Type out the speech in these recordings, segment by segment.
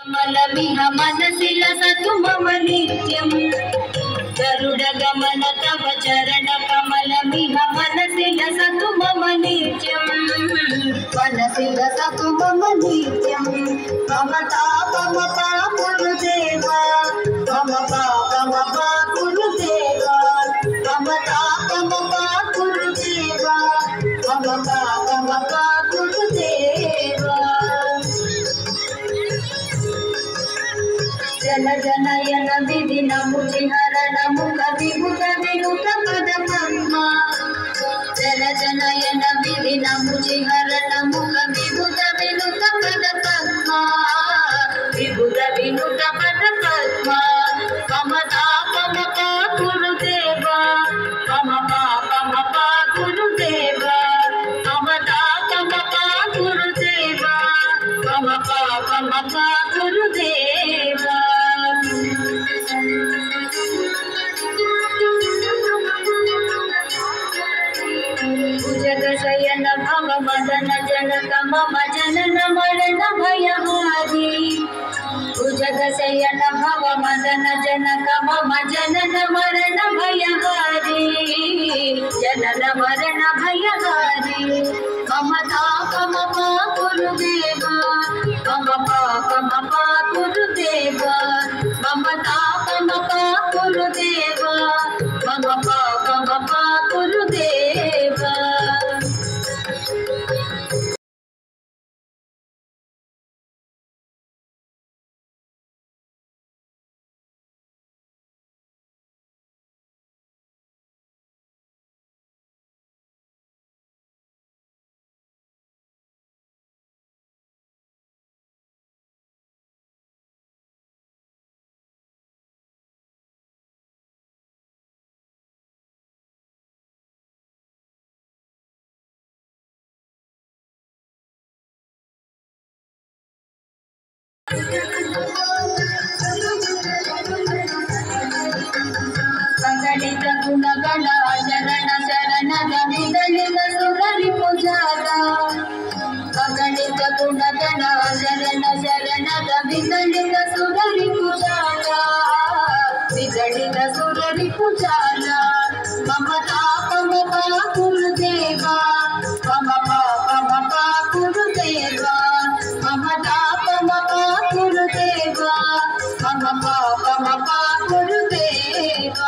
कमलमिह मनसि लसतु मम नित्यं गरुडगमन तव चरण कमलमिह मनसि लसतु मम नित्यं मनसि लसतु मम नित्यं मम तापमपा गुरुदेव मम पापमपा गुरुदेव मम तापमपा गुरुदेव मम पापमपा गुरुदेव जन जनयन विधिन मुचिहरण मुख विभुत विनुत पद पद्मा जन जनयन विधिन मुचिहरण मुख विभुत विनुत पद पद्मा विभुत विनुत पद पद्मा मम तापमपा गुरुदेव मम पापमपा गुरुदेव मम तापमपा गुरुदेव मम पापमपा गुरुदेव भुजगशयन भव मदन जनक मम जनन मरण भयहारी भुजगशयन भव मदन जनक मम जनन मरण भयहारी जनन मरण भयहारी मम तापमपा गुरुदेव मम पापमपा गुरुदेव मम तापमपा गुरुदेव मम पापमपा गुरुदेव ಸಂಗಡಿತ ಗುಣಗಳ ಶರಣ ಶರಣದ ವಿದಲಿತ ಸುರರಿ ಪೂಜಾದ ಸಂಗಡಿತ ಗುಣಗಳ ಶರಣ ಶರಣದ ವಿದಲಿತ ಸುರರಿ ಪೂಜಾದ ವಿದಲಿತ ಸುರರಿ ಪೂಜಾದ ಮಮ ತಾಪಮಪಾ ಗುರುದೇವ ಮಮ ಪಾಪಮಪಾ ಗುರುದೇವ ಮಮ ತಾಪಮಪಾ ಗುರುದೇವ ಮಮ ಪಾಪಮಪಾ ಗುರುದೇವ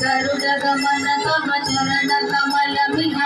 गरुडगमन तव चरण कमलमिह